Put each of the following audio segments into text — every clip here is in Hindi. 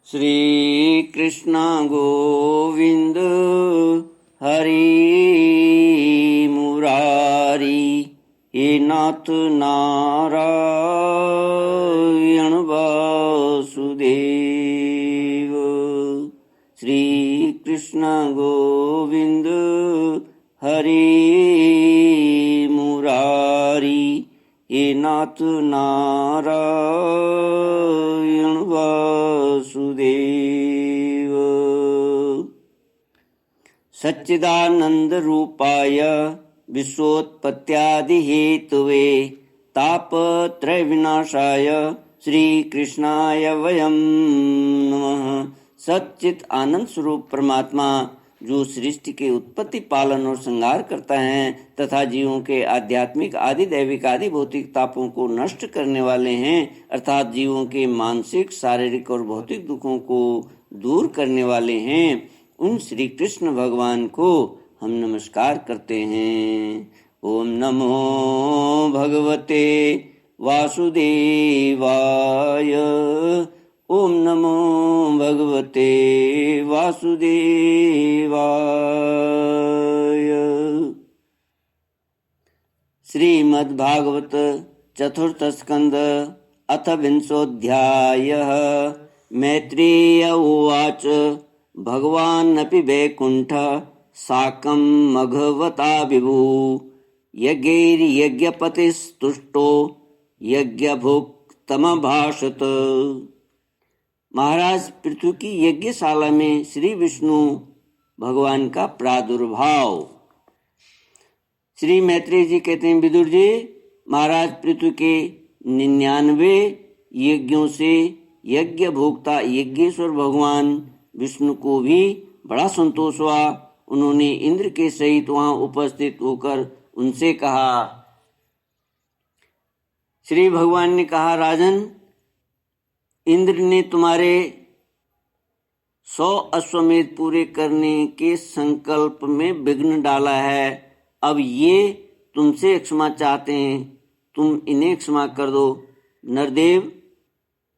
श्री कृष्ण गोविंद हरि मुरारी, हे नाथ नारायण वासुदेव। श्री कृष्ण गोविंद हरि मुरारी, हे नाथ नारायण वासुदेव। सच्चिदानंद रूपाय विश्वोत्पत्त्यादि हेतवे तापत्रय विनाशाय श्री कृष्णाय वयं नमः। सच्चित आनंद स्वरूप परमात्मा जो सृष्टि के उत्पत्ति, पालन और संहार करता है तथा जीवों के आध्यात्मिक आदि दैविक आदि भौतिक तापों को नष्ट करने वाले हैं, अर्थात जीवों के मानसिक, शारीरिक और भौतिक दुखों को दूर करने वाले हैं, उन श्री कृष्ण भगवान को हम नमस्कार करते हैं। ओम नमो भगवते वासुदेवाय। ओम नमो भगवते वासुदेवाय। श्रीमद्भागवत चतुर्थ स्कंद अथ विंशोऽध्यायः। मैत्रेय उवाच भगवानपि वैकुण्ठः साकं मघवता विभु यज्ञैर्यज्ञपतिस्तुष्टो यज्ञभुक्तमभाषत। महाराज, पृथ्वी की यज्ञशाला में श्री विष्णु भगवान का प्रादुर्भाव। श्री मैत्रेय जी कहते हैं, विदुर जी, महाराज पृथ्वी के 99 यज्ञों से यज्ञ भोक्ता यज्ञेश्वर भगवान विष्णु को भी बड़ा संतोष हुआ। उन्होंने इंद्र के सहित वहां उपस्थित होकर उनसे कहा, श्री भगवान ने कहा, राजन, इंद्र ने तुम्हारे 100 अश्वमेध पूरे करने के संकल्प में विघ्न डाला है। अब ये तुमसे क्षमा चाहते हैं, तुम इन्हें क्षमा कर दो। नरदेव,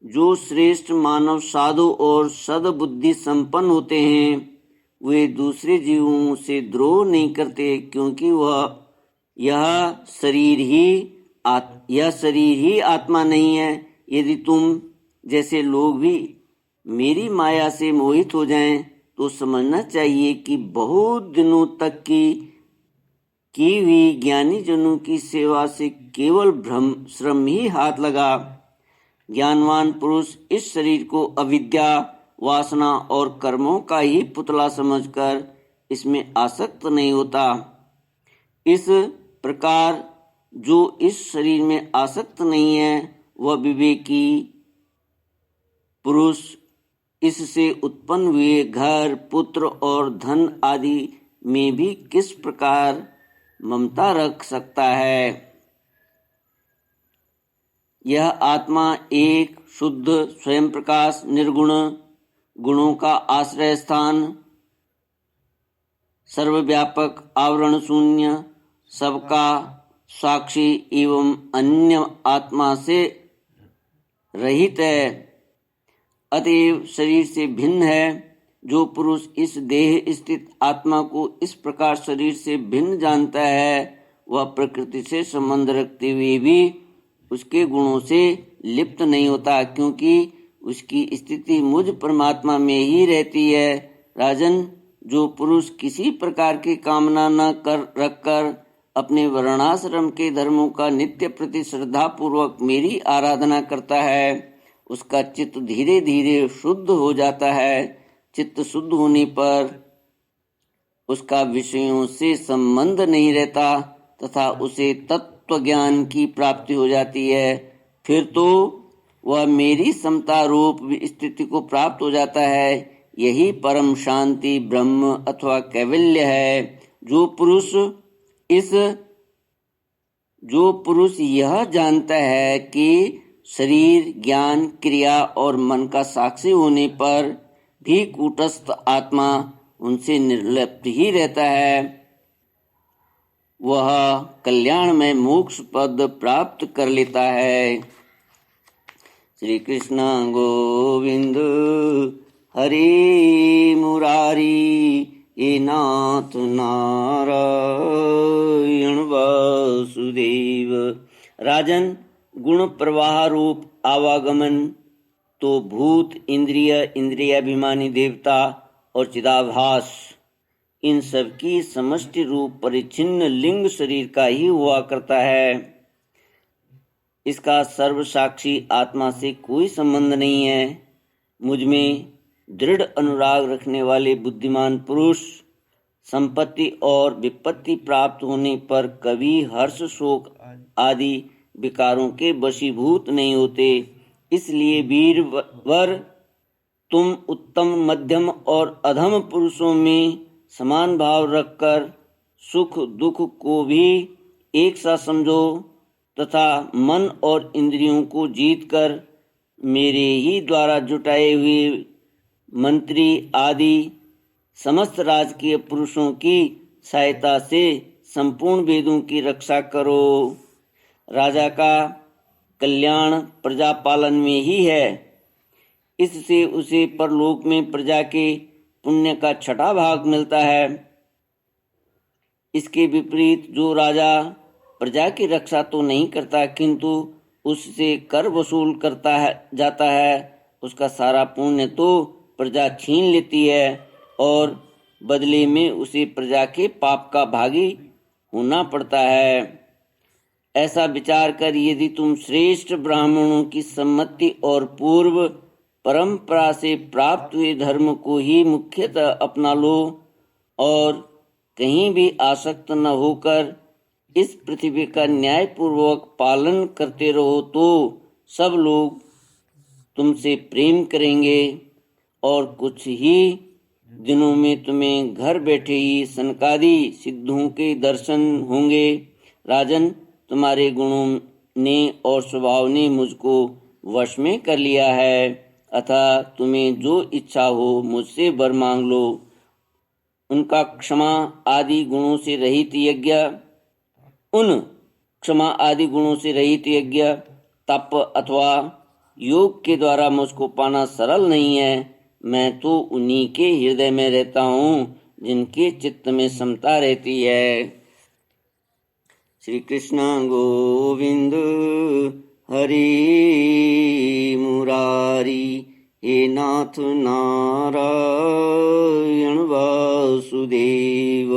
जो श्रेष्ठ मानव साधु और सद्बुद्धि संपन्न होते हैं वे दूसरे जीवों से द्रोह नहीं करते, क्योंकि यह शरीर ही आत्मा नहीं है। यदि तुम जैसे लोग भी मेरी माया से मोहित हो जाएं तो समझना चाहिए कि बहुत दिनों तक की हुई ज्ञानी जनों की सेवा से केवल श्रम ही हाथ लगा। ज्ञानवान पुरुष इस शरीर को अविद्या, वासना और कर्मों का ही पुतला समझकर इसमें आसक्त नहीं होता। इस प्रकार जो इस शरीर में आसक्त नहीं है वह विवेकी पुरुष इससे उत्पन्न हुए घर, पुत्र और धन आदि में भी किस प्रकार ममता रख सकता है। यह आत्मा एक शुद्ध स्वयं प्रकाश, निर्गुण, गुणों का आश्रय स्थान, सर्वव्यापक, आवरण शून्य, सबका साक्षी एवं अन्य आत्मा से रहित है, अतएव शरीर से भिन्न है। जो पुरुष इस देह स्थित आत्मा को इस प्रकार शरीर से भिन्न जानता है वह प्रकृति से संबंध रखते हुए भी उसके गुणों से लिप्त नहीं होता, क्योंकि उसकी स्थिति मुझ परमात्मा में ही रहती है। राजन, जो पुरुष किसी प्रकार की कामना न रखकर अपने वर्णाश्रम के धर्मों का नित्य प्रति श्रद्धा पूर्वक मेरी आराधना करता है उसका चित्त धीरे धीरे शुद्ध हो जाता है। चित्त शुद्ध होने पर उसका विषयों से संबंध नहीं रहता तथा उसे तत्व ज्ञान की प्राप्ति हो जाती है। फिर तो वह मेरी समता रूप स्थिति को प्राप्त हो जाता है। यही परम शांति, ब्रह्म अथवा कैवल्य है। जो पुरुष यह जानता है कि शरीर, ज्ञान, क्रिया और मन का साक्षी होने पर भी कूटस्थ आत्मा उनसे निर्लिप्त ही रहता है, वह कल्याण में मोक्ष पद प्राप्त कर लेता है। श्री कृष्ण गोविंद हरे मुरारी हे नाथ नारायण वासुदेव। राजन, गुण प्रवाह रूप आवागमन तो भूत, इंद्रिय, इंद्रियाभिमानी देवता और चिदाभास, इन सब की समष्टि रूप परिच्छिन्न लिंग शरीर का ही हुआ करता है। इसका सर्वसाक्षी आत्मा से कोई संबंध नहीं है। मुझ में दृढ़ अनुराग रखने वाले बुद्धिमान पुरुष संपत्ति और विपत्ति प्राप्त होने पर कभी हर्ष, शोक आदि विकारों के वशीभूत नहीं होते। इसलिए वीरवर, तुम उत्तम, मध्यम और अधम पुरुषों में समान भाव रखकर सुख दुख को भी एक सा समझो तथा मन और इंद्रियों को जीतकर मेरे ही द्वारा जुटाए हुए मंत्री आदि समस्त राजकीय पुरुषों की सहायता से संपूर्ण वेदों की रक्षा करो। राजा का कल्याण प्रजा पालन में ही है। इससे उसे परलोक में प्रजा के पुण्य का छठा भाग मिलता है। इसके विपरीत जो राजा प्रजा की रक्षा तो नहीं करता किंतु उससे कर वसूल करता है जाता है, उसका सारा पुण्य तो प्रजा छीन लेती है और बदले में उसे प्रजा के पाप का भागी होना पड़ता है। ऐसा विचार कर यदि तुम श्रेष्ठ ब्राह्मणों की सम्मति और पूर्व परंपरा से प्राप्त हुए धर्म को ही मुख्यतः अपना लो और कहीं भी आसक्त न होकर इस पृथ्वी का न्यायपूर्वक पालन करते रहो तो सब लोग तुमसे प्रेम करेंगे और कुछ ही दिनों में तुम्हें घर बैठे ही सनकादि सिद्धों के दर्शन होंगे। राजन, तुम्हारे गुणों ने और स्वभाव ने मुझको वश में कर लिया है, अतः तुम्हें जो इच्छा हो मुझसे वर मांग लो। उनका क्षमा आदि गुणों से रहित यज्ञ, तप अथवा योग के द्वारा मुझको पाना सरल नहीं है। मैं तो उन्हीं के हृदय में रहता हूँ जिनके चित्त में समता रहती है। श्री कृष्ण गोविंद हरि मुरारी हे नाथ नारायण वासुदेव।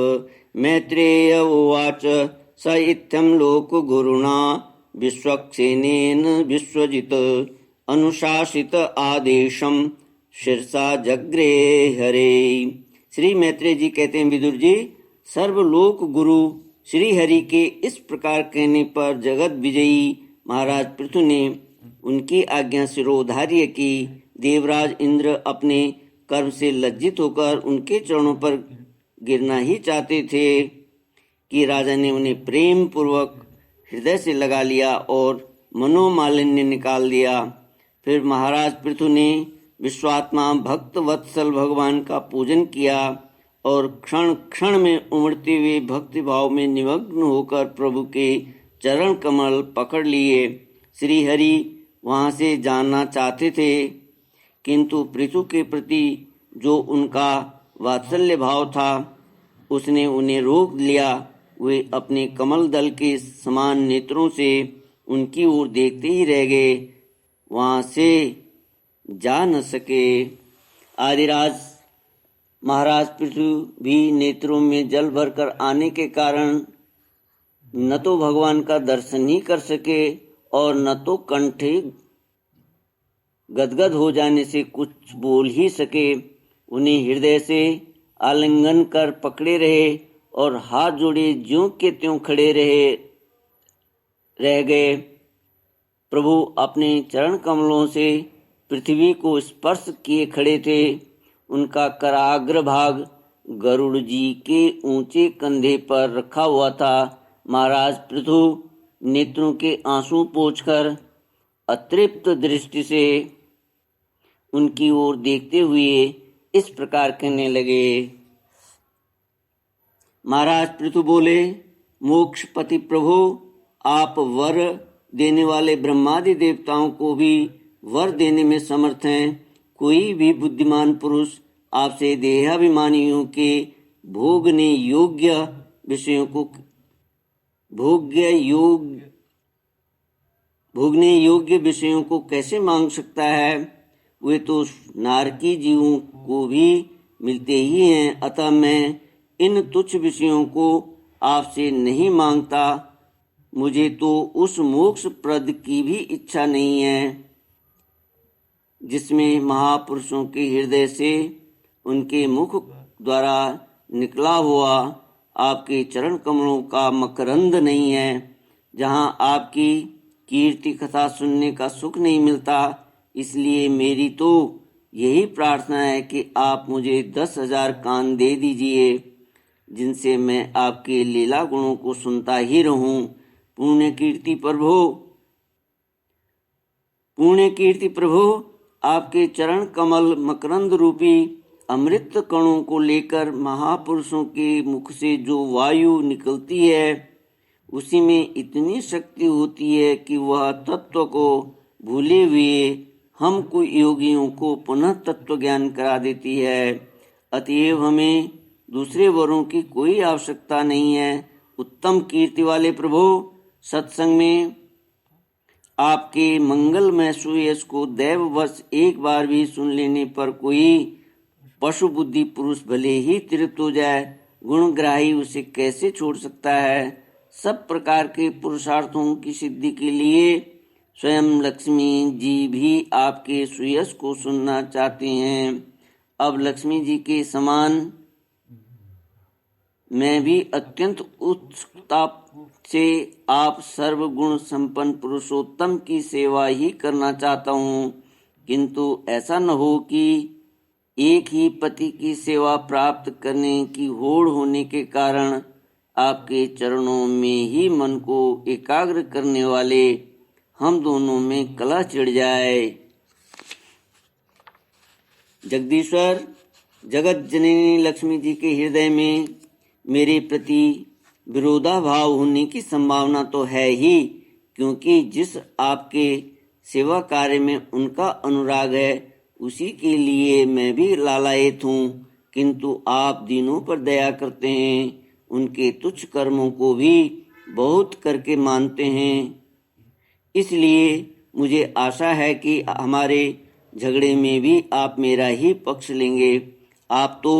मैत्रेय उवाच स इत्थं लोकगुरुणा विश्वक्सेनेन विश्वजित अनुशासित आदेशम शिरसा जग्रे हरे। श्री मैत्रेय जी कहते हैं, विदुर जी, सर्वलोक गुरु श्री हरि के इस प्रकार कहने पर जगत विजयी महाराज पृथु ने उनकी आज्ञा शिरोधार्य की। देवराज इंद्र अपने कर्म से लज्जित होकर उनके चरणों पर गिरना ही चाहते थे कि राजा ने उन्हें प्रेम पूर्वक हृदय से लगा लिया और मनोमालिन्य निकाल दिया। फिर महाराज पृथु ने विश्वात्मा भक्त वत्सल भगवान का पूजन किया और क्षण क्षण में उमड़ते हुए भक्ति भाव में निमग्न होकर प्रभु के चरण कमल पकड़ लिए। श्री हरि वहाँ से जाना चाहते थे किंतु पृथु के प्रति जो उनका वात्सल्य भाव था उसने उन्हें रोक लिया। वे अपने कमल दल के समान नेत्रों से उनकी ओर देखते ही रह गए, वहाँ से जा न सके। आदिराज महाराज पृथु भी नेत्रों में जल भरकर आने के कारण न तो भगवान का दर्शन ही कर सके और न तो कंठ गदगद हो जाने से कुछ बोल ही सके। उन्हें हृदय से आलिंगन कर पकड़े रहे और हाथ जोड़े ज्यों के त्यों खड़े रह गए। प्रभु अपने चरण कमलों से पृथ्वी को स्पर्श किए खड़े थे। उनका कराग्र भाग गरुड़ जी के ऊंचे कंधे पर रखा हुआ था। महाराज पृथु नेत्रों के आंसू पोंछकर अतृप्त दृष्टि से उनकी ओर देखते हुए इस प्रकार कहने लगे। महाराज पृथु बोले, मोक्षपति प्रभु, आप वर देने वाले ब्रह्मादि देवताओं को भी वर देने में समर्थ हैं, कोई भी बुद्धिमान पुरुष आपसे देहाभिमानियों के भोगने योग्य विषयों को भोगने योग्य विषयों को कैसे मांग सकता है? वे तो नारकी जीवों को भी मिलते ही हैं। अतः मैं इन तुच्छ विषयों को आपसे नहीं मांगता। मुझे तो उस मोक्ष प्रद की भी इच्छा नहीं है जिसमें महापुरुषों के हृदय से उनके मुख द्वारा निकला हुआ आपके चरण कमलों का मकरंद नहीं है, जहाँ आपकी कीर्ति कथा सुनने का सुख नहीं मिलता। इसलिए मेरी तो यही प्रार्थना है कि आप मुझे 10,000 कान दे दीजिए, जिनसे मैं आपके लीला गुणों को सुनता ही रहूं। पुण्य कीर्ति प्रभु, आपके चरण कमल मकरंद रूपी अमृत कणों को लेकर महापुरुषों के मुख से जो वायु निकलती है, उसी में इतनी शक्ति होती है कि वह तत्व को भूले हुए हमको योगियों को पुनः तत्व ज्ञान करा देती है। अतएव हमें दूसरे वरों की कोई आवश्यकता नहीं है। उत्तम कीर्ति वाले प्रभु, सत्संग में आपके मंगलमय सुयश को दैववश एक बार भी सुन लेने पर कोई पशु बुद्धि पुरुष भले ही तृप्त हो जाए, गुणग्राही उसे कैसे छोड़ सकता है? सब प्रकार के पुरुषार्थों की सिद्धि के लिए स्वयं लक्ष्मी जी भी आपके सुयश को सुनना चाहते हैं। अब लक्ष्मी जी के समान मैं भी अत्यंत उत्सुकता से आप सर्वगुण संपन्न पुरुषोत्तम की सेवा ही करना चाहता हूँ, किंतु ऐसा न हो कि एक ही पति की सेवा प्राप्त करने की होड़ होने के कारण आपके चरणों में ही मन को एकाग्र करने वाले हम दोनों में कलह छिड़ जाए। जगदीश्वर, जगत जननी लक्ष्मी जी के हृदय में मेरे प्रति विरोधाभाव होने की संभावना तो है ही, क्योंकि जिस आपके सेवा कार्य में उनका अनुराग है उसी के लिए मैं भी लालायित हूँ, किंतु आप दीनों पर दया करते हैं, उनके तुच्छ कर्मों को भी बहुत करके मानते हैं। इसलिए मुझे आशा है कि हमारे झगड़े में भी आप मेरा ही पक्ष लेंगे। आप तो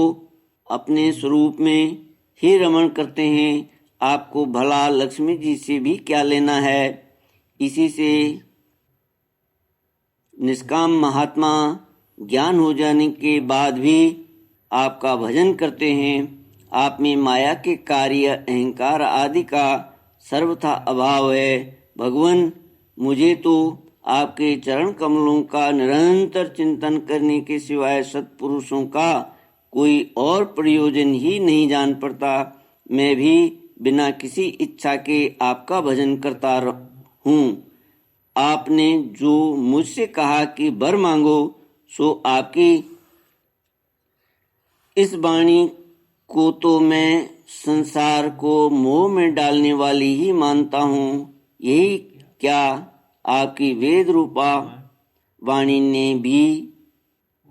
अपने स्वरूप में ही रमण करते हैं, आपको भला लक्ष्मी जी से भी क्या लेना है? इसी से निष्काम महात्मा ज्ञान हो जाने के बाद भी आपका भजन करते हैं। आप में माया के कार्य, अहंकार आदि का सर्वथा अभाव है। भगवान, मुझे तो आपके चरण कमलों का निरंतर चिंतन करने के सिवाय सत्पुरुषों का कोई और प्रयोजन ही नहीं जान पड़ता। मैं भी बिना किसी इच्छा के आपका भजन करता हूँ। आपने जो मुझसे कहा कि वर मांगो, सो आपकी इस वाणी को तो मैं संसार को मोह में डालने वाली ही मानता हूँ। यही क्या आपकी वेद रूपा वाणी ने भी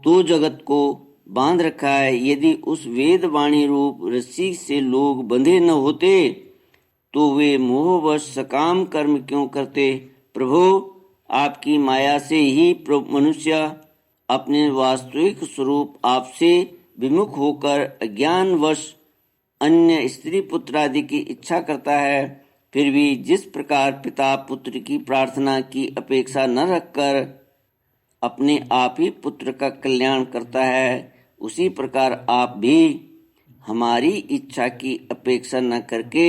तो जगत को बांध रखा है। यदि उस वेद वाणी रूप रस्सी से लोग बंधे न होते तो वे मोहवश सकाम कर्म क्यों करते? प्रभु, आपकी माया से ही मनुष्य अपने वास्तविक स्वरूप आपसे विमुख होकर अज्ञानवश अन्य स्त्री पुत्र आदि की इच्छा करता है। फिर भी जिस प्रकार पिता पुत्र की प्रार्थना की अपेक्षा न रखकर अपने आप ही पुत्र का कल्याण करता है, उसी प्रकार आप भी हमारी इच्छा की अपेक्षा न करके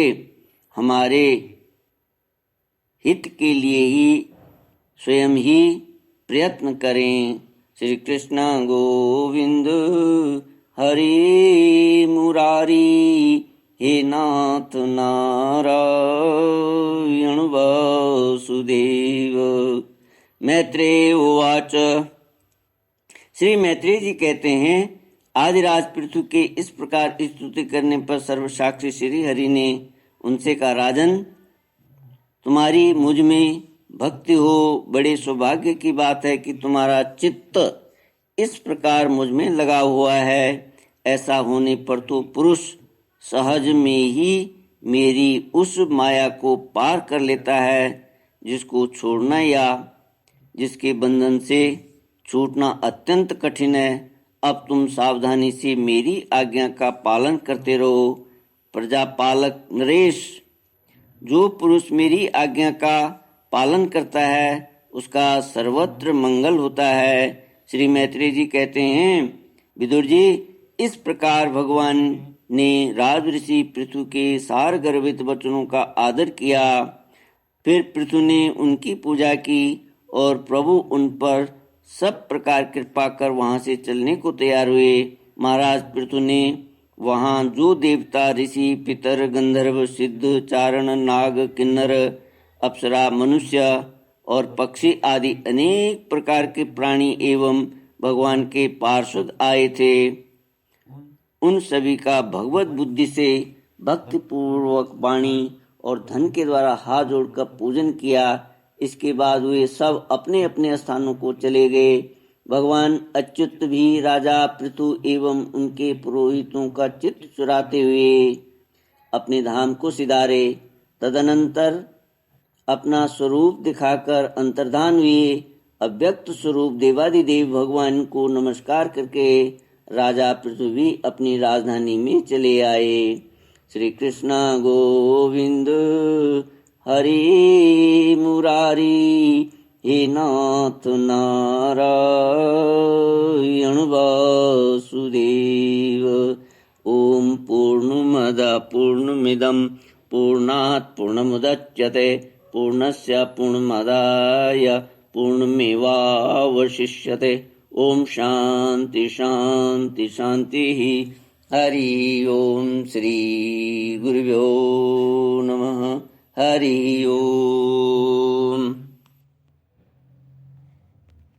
हमारे हित के लिए ही स्वयं ही प्रयत्न करें। श्री कृष्ण गोविंद हरि मुरारी, हे नाथ नारायण वासुदेव। मैत्रेय उवाच। श्री मैत्रेय जी कहते हैं, आदिराज पृथु के इस प्रकार स्तुति करने पर सर्वसाक्षी श्री हरि ने उनसे कहा, राजन, तुम्हारी मुझ में भक्ति हो, बड़े सौभाग्य की बात है कि तुम्हारा चित्त इस प्रकार मुझ में लगा हुआ है। ऐसा होने पर तो पुरुष सहज में ही मेरी उस माया को पार कर लेता है जिसको छोड़ना या जिसके बंधन से छूटना अत्यंत कठिन है। अब तुम सावधानी से मेरी आज्ञा का पालन करते रहो। प्रजापालक नरेश, जो पुरुष मेरी आज्ञा का पालन करता है उसका सर्वत्र मंगल होता है। श्री मैत्रेय जी कहते हैं, विदुर जी, इस प्रकार भगवान ने राज ऋषि पृथु के सार गर्भित वचनों का आदर किया। फिर पृथु ने उनकी पूजा की और प्रभु उन पर सब प्रकार कृपा कर वहां से चलने को तैयार हुए। महाराज पृथु ने वहां जो देवता, ऋषि, पितर, गंधर्व, सिद्ध, चारण, नाग, किन्नर, अप्सरा, मनुष्य और पक्षी आदि अनेक प्रकार के प्राणी एवं भगवान के पार्षद आए थे, उन सभी का भगवत बुद्धि से भक्ति पूर्वक वाणी और धन के द्वारा हाथ जोड़कर पूजन किया। इसके बाद वे सब अपने अपने स्थानों को चले गए। भगवान अच्युत भी राजा पृथु एवं उनके पुरोहितों का चित्त चुराते हुए अपने धाम को सिधारे। तदनंतर अपना स्वरूप दिखाकर अंतर्धान हुए। अव्यक्त स्वरूप देवादिदेव भगवान को नमस्कार करके राजा पृथ्वी अपनी राजधानी में चले आए। श्री कृष्ण गोविंद हरि मुरारी, हे नाथ नारायण वासुदेव। ओम पूर्णमद पूर्णमिदं पूर्णात् पूर्णमुदच्यते पूर्णस्य पूर्णमादाय पूर्णमेवावशिष्यते। ओम शांति शांति शांति। हरि ओम। श्री गुरुभ्यो नमः। हरि ओम।